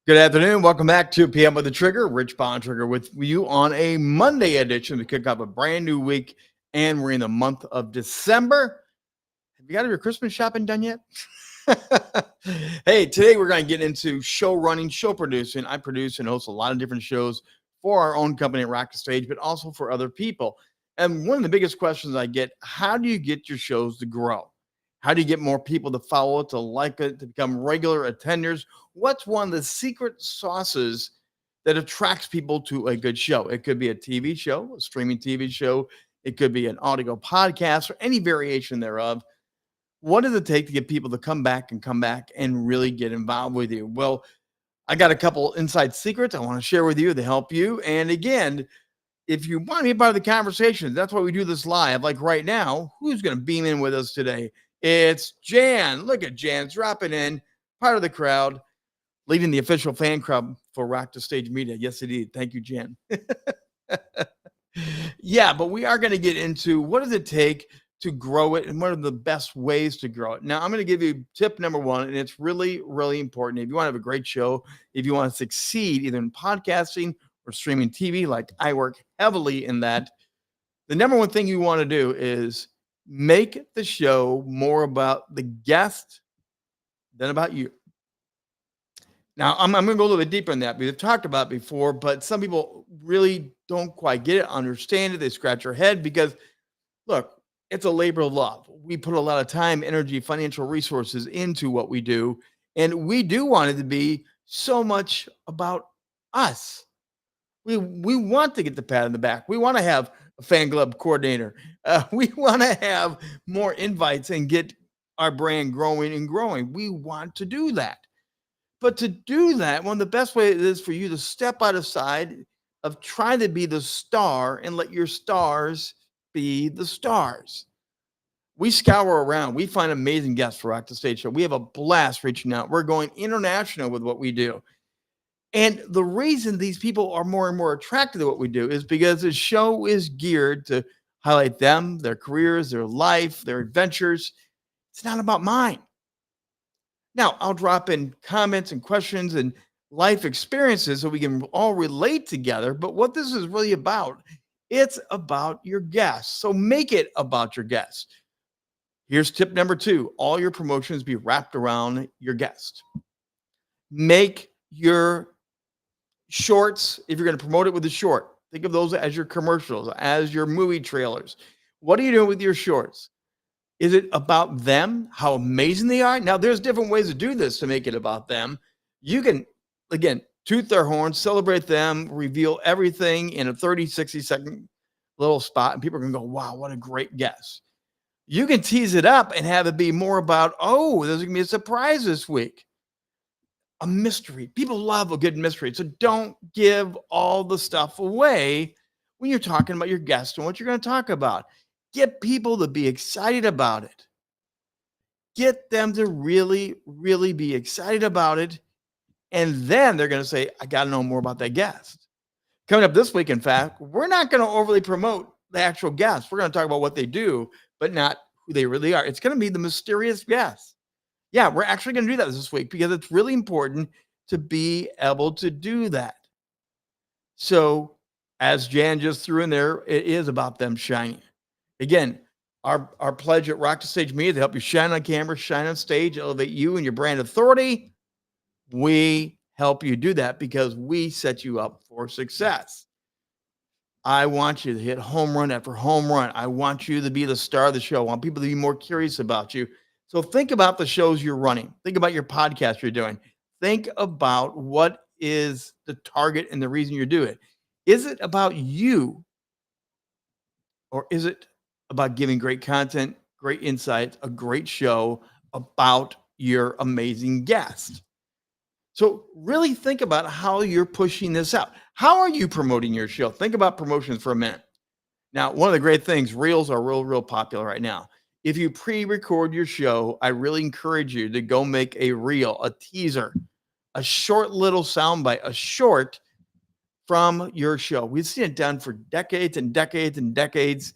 Good afternoon. Welcome back to PM with the Trigger. Rich Bontrager with you on a Monday edition to kick off a brand new week. And we're in the month of December. Have you got your Christmas shopping done yet? Hey, today we're going to get into show running, show producing. I produce and host a lot of different shows for our own company at Rock the Stage, but also for other people. And one of the biggest questions I get, how do you get your shows to grow? How do you get more people to follow it, to like it, to become regular attenders? What's one of the secret sauces that attracts people to a good show? It could be a TV show, a streaming TV show. It could be an audio podcast or any variation thereof. What does it take to get people to come back and really get involved with you? Well, I got a couple inside secrets I want to share with you to help you. And again, if you want to be a part of the conversation, that's why we do this live. Like right now, who's going to beam in with us today? It's Jan. Look at Jan dropping in, part of the crowd, leading the official fan club for Rock the Stage Media. Yes, indeed. Thank you, Jan. Yeah, but we are going to get into what does it take to grow it and what are the best ways to grow it. Now, I'm going to give you tip number one, and it's really, really important. If you want to have a great show, if you want to succeed either in podcasting or streaming TV, like I work heavily in that, the number one thing you want to do is make the show more about the guest than about you. Now, I'm going to go a little bit deeper in that. We've talked about it before, but some people really don't quite get it, understand it. They scratch their head because, look, it's a labor of love. We put a lot of time, energy, financial resources into what we do, and we do want it to be so much about us. We want to get the pat on the back. We want to have a fan club coordinator. We want to have more invites and get our brand growing and growing. We want to do that. But to do that, one of the best ways is for you to step out of side of trying to be the star and let your stars be the stars. We scour around. We find amazing guests for Rock the Stage Show. We have a blast reaching out. We're going international with what we do. And the reason these people are more and more attracted to what we do is because the show is geared to highlight them, their careers, their life, their adventures. It's not about mine. Now, I'll drop in comments and questions and life experiences so we can all relate together. But what this is really about, it's about your guests. So make it about your guests. Here's tip number two. All your promotions be wrapped around your guest. Make your shorts, if you're going to promote it with a short, think of those as your commercials, as your movie trailers. What are you doing with your shorts? Is it about them, how amazing they are? Now, there's different ways to do this to make it about them. You can, again, toot their horn, celebrate them, reveal everything in a 30, 60-second little spot, and people are going to go, wow, what a great guess. You can tease it up and have it be more about, oh, there's going to be a surprise this week. A mystery. People love a good mystery. So don't give all the stuff away when you're talking about your guest and what you're going to talk about. Get people to be excited about it. Get them to really, really be excited about it. And then they're going to say, I got to know more about that guest. Coming up this week, in fact, we're not going to overly promote the actual guests. We're going to talk about what they do, but not who they really are. It's going to be the mysterious guest. Yeah, we're actually going to do that this week because it's really important to be able to do that. So, as Jan just threw in there, it is about them shining. Again, our pledge at Rock the Stage Media to help you shine on camera, shine on stage, elevate you and your brand authority. We help you do that because we set you up for success. I want you to hit home run after home run. I want you to be the star of the show. I want people to be more curious about you. So think about the shows you're running. Think about your podcast you're doing. Think about what is the target and the reason you're doing it. Is it about you? Or is it about giving great content, great insights, a great show about your amazing guest? So really think about how you're pushing this out. How are you promoting your show? Think about promotions for a minute. Now, one of the great things, reels are real popular right now. If you pre-record your show, I really encourage you to go make a reel, a teaser, a short little soundbite, a short from your show. We've seen it done for decades and decades and decades,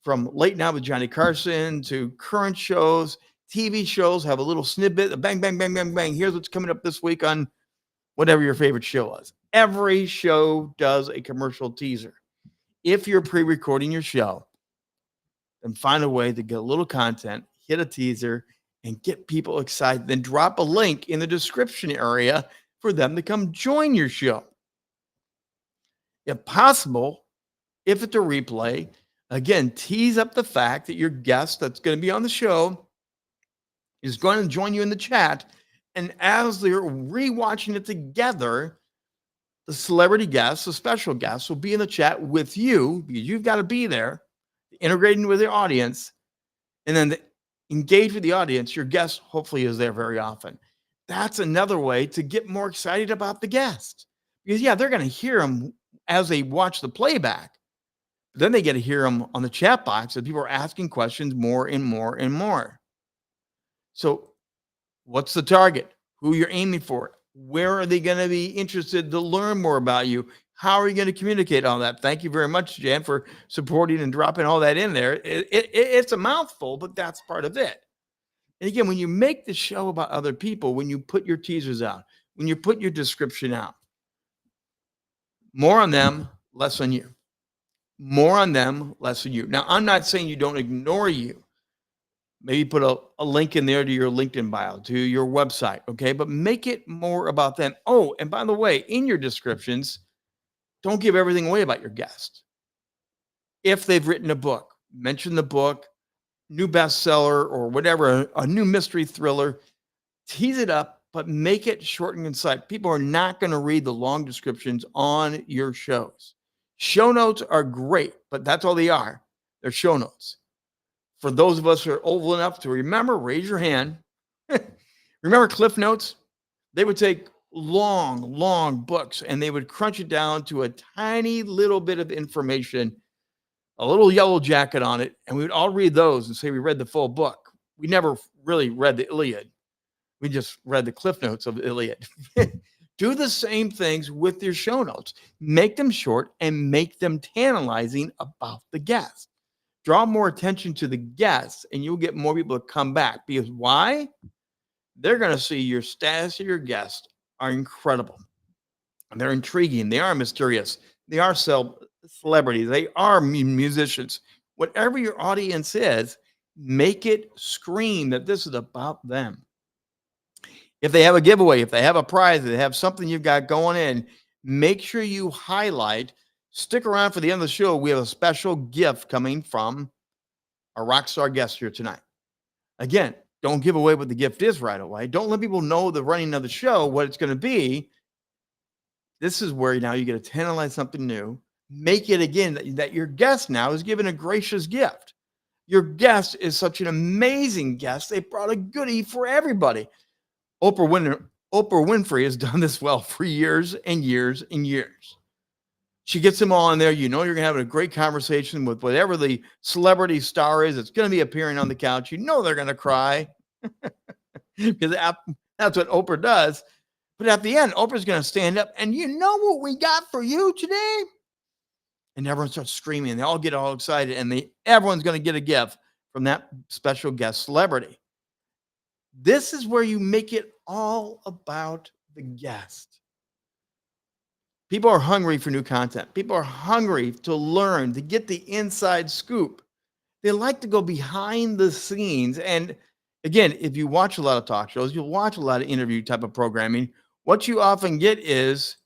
from Late Night with Johnny Carson to current shows. TV shows have a little snippet, a bang, bang, bang, bang, bang. Here's what's coming up this week on whatever your favorite show is. Every show does a commercial teaser. If you're pre-recording your show, then find a way to get a little content, hit a teaser, and get people excited. Then drop a link in the description area for them to come join your show. If possible, if it's a replay, again, tease up the fact that your guest that's going to be on the show is going to join you in the chat. And as they're rewatching it together, the celebrity guests, the special guests, will be in the chat with you because you've got to be there, integrating with the audience, and then engage with the audience. Your guest hopefully is there very often. That's another way to get more excited about the guest because, yeah, they're going to hear them as they watch the playback. Then they get to hear them on the chat box that people are asking questions more and more and more. So what's the target? Who you're aiming for? Where are they going to be interested to learn more about you? How are you going to communicate all that? Thank you very much, Jan, for supporting and dropping all that in there. It's a mouthful, but that's part of it. And again, when you make the show about other people, when you put your teasers out, when you put your description out, more on them, less on you. More on them, less on you. Now, I'm not saying you don't ignore you. Maybe put a link in there to your LinkedIn bio, to your website, okay? But make it more about them. Oh, and by the way, in your descriptions, don't give everything away about your guest. If they've written a book, mention the book, new bestseller or whatever, a new mystery thriller, tease it up, but make it short and concise. People are not going to read the long descriptions on your shows. Show notes are great, but that's all they are. They're show notes. For those of us who are old enough to remember, raise your hand. Remember Cliff Notes? They would take long books and they would crunch it down to a tiny little bit of information, a little yellow jacket on it, and we would all read those and say we read the full book. We never really read the Iliad. We just read the Cliff Notes of the Iliad. Do the same things with your show notes. Make them short and make them tantalizing about the guest. Draw more attention to the guests and you'll get more people to come back. Because why? They're going to see your status of your guests are incredible. They're intriguing. They are mysterious. They are celebrities. They are musicians. Whatever your audience is, make it scream that this is about them. If they have a giveaway, if they have a prize, if they have something you've got going in, make sure you highlight. Stick around for the end of the show. We have a special gift coming from our rock star guest here tonight. Again, don't give away what the gift is right away. Don't let people know the running of the show, what it's going to be. This is where now you get to tantalize something new. Make it again that your guest now is given a gracious gift. Your guest is such an amazing guest. They brought a goodie for everybody. Oprah Winfrey has done this well for years and years and years. She gets them all in there. You know you're going to have a great conversation with whatever the celebrity star is that's going to be appearing on the couch. You know they're going to cry because that's what Oprah does. But at the end, Oprah's going to stand up and you know what we got for you today? And everyone starts screaming. They all get all excited and everyone's going to get a gift from that special guest celebrity. This is where you make it all about the guest. People are hungry for new content. People are hungry to learn, to get the inside scoop. They like to go behind the scenes. And again, if you watch a lot of talk shows, you'll watch a lot of interview type of programming. What you often get is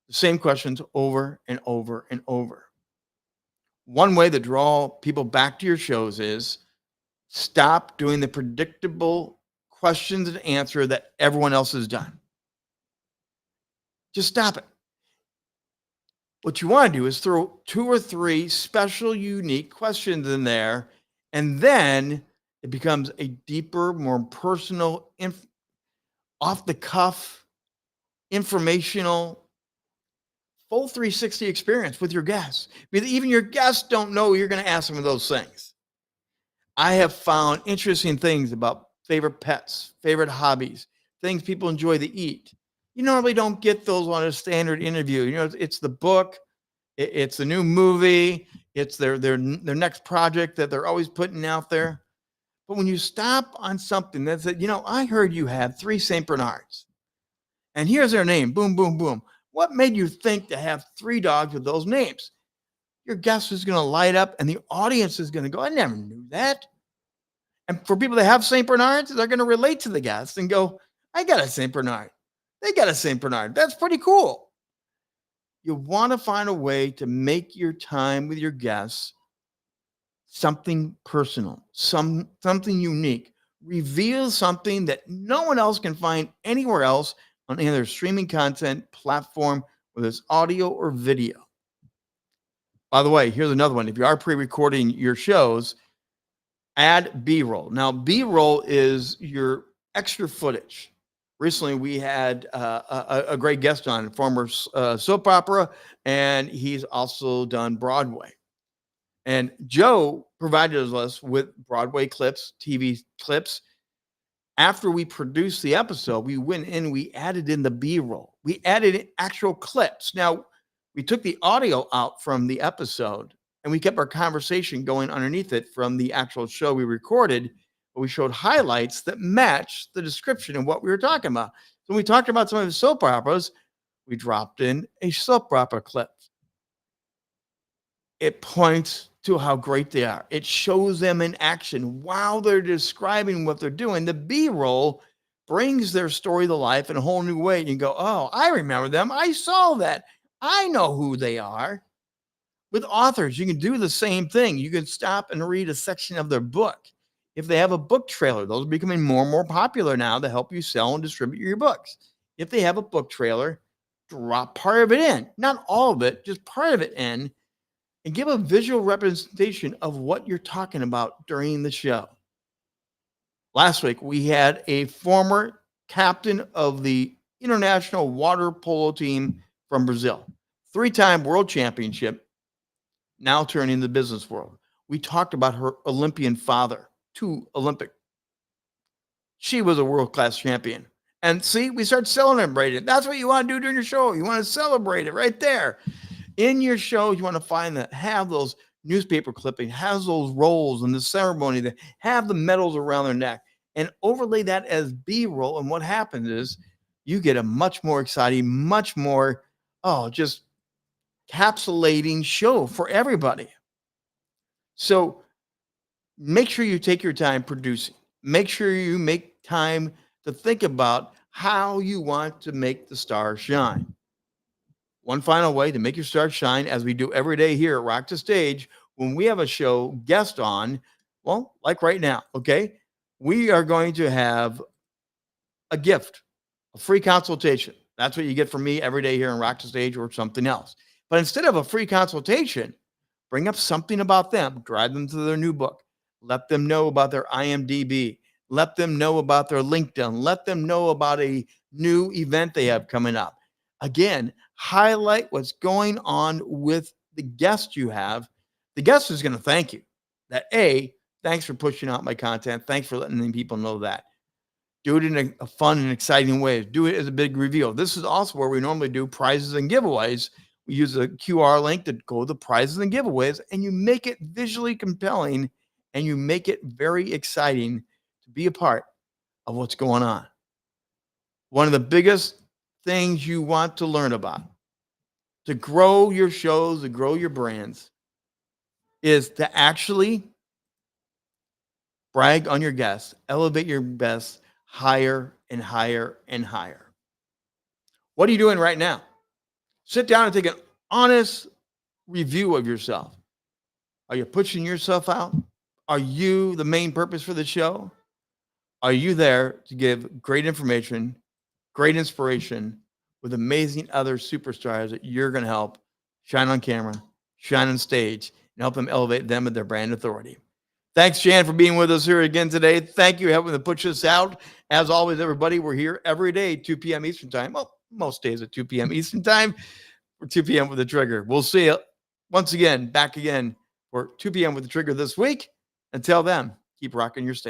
the same questions over and over and over. One way to draw people back to your shows is stop doing the predictable questions and answer that everyone else has done. Just stop it. What you want to do is throw 2 or 3 special, unique questions in there, and then it becomes a deeper, more personal, off-the-cuff, informational, full 360 experience with your guests. Because even your guests don't know you're going to ask them those things. I have found interesting things about favorite pets, favorite hobbies, things people enjoy to eat. You normally don't get those on a standard interview. You know, it's the book, it's the new movie, it's their next project that they're always putting out there. But when you stop on something that said, you know, I heard you have 3 St. Bernards, And here's their name. Boom, boom, boom. What made you think to have 3 dogs with those names? Your guest is going to light up and the audience is going to go, I never knew that. And for people that have St. Bernards, they're going to relate to the guest and go, I got a St. Bernard. They got a St. Bernard. That's pretty cool. You want to find a way to make your time with your guests something personal, something unique. Reveal something that no one else can find anywhere else on any other streaming content platform, whether it's audio or video. By the way, here's another one. If you are pre-recording your shows, add B-roll. Now, B-roll is your extra footage. Recently, we had a great guest on, former soap opera, and he's also done Broadway. And Joe provided us with Broadway clips, TV clips. After we produced the episode, we went in, we added in the B-roll. We added in actual clips. Now, we took the audio out from the episode and we kept our conversation going underneath it from the actual show we recorded. But we showed highlights that matched the description of what we were talking about. So when we talked about some of the soap operas, we dropped in a soap opera clip. It points to how great they are. It shows them in action while they're describing what they're doing. The B-roll brings their story to life in a whole new way. And you go, oh, I remember them. I saw that. I know who they are. With authors, you can do the same thing. You can stop and read a section of their book. If they have a book trailer, those are becoming more and more popular now to help you sell and distribute your books. If they have a book trailer, drop part of it in. Not all of it, just part of it in. And give a visual representation of what you're talking about during the show. Last week, we had a former captain of the international water polo team from Brazil, 3-time world championship, now turning the business world. We talked about her Olympian father, 2 Olympic. She was a world-class champion. And see, we start celebrating it. That's what you want to do during your show. You want to celebrate it right there. In your show, you want to find that, have those newspaper clippings, have those rolls in the ceremony, that have the medals around their neck, and overlay that as B-roll. And what happens is you get a much more exciting, much more, just capsulating show for everybody. So make sure you take your time producing. Make sure you make time to think about how you want to make the star shine. One final way to make your star shine, as we do every day here at Rock the Stage, when we have a show guest on, well, like right now, okay, we are going to have a gift, a free consultation. That's what you get from me every day here in Rock the Stage or something else. But instead of a free consultation, bring up something about them, drive them to their new book, let them know about their IMDb, let them know about their LinkedIn, let them know about a new event they have coming up. Again, highlight what's going on with the guest you have. The guest is going to thank you. That thanks for pushing out my content. Thanks for letting people know that. Do it in a fun and exciting way. Do it as a big reveal. This is also where we normally do prizes and giveaways. We use a QR link to go to the prizes and giveaways, and you make it visually compelling and you make it very exciting to be a part of what's going on. One of the biggest things you want to learn about to grow your shows, to grow your brands, is to actually brag on your guests, elevate your best higher and higher and higher. What are you doing right now? Sit down and take an honest review of yourself. Are you pushing yourself out? Are you the main purpose for the show? Are you there to give great information, great inspiration with amazing other superstars that you're going to help shine on camera, shine on stage, and help them elevate them and their brand authority? Thanks, Jan, for being with us here again today. Thank you for helping to push us out. As always, everybody, we're here every day, 2 p.m. Eastern time. Well, most days at 2 p.m. Eastern time, or 2 p.m. with the Trigger. We'll see you once again, back again for 2 p.m. with the Trigger this week. Until then, keep rocking your stage.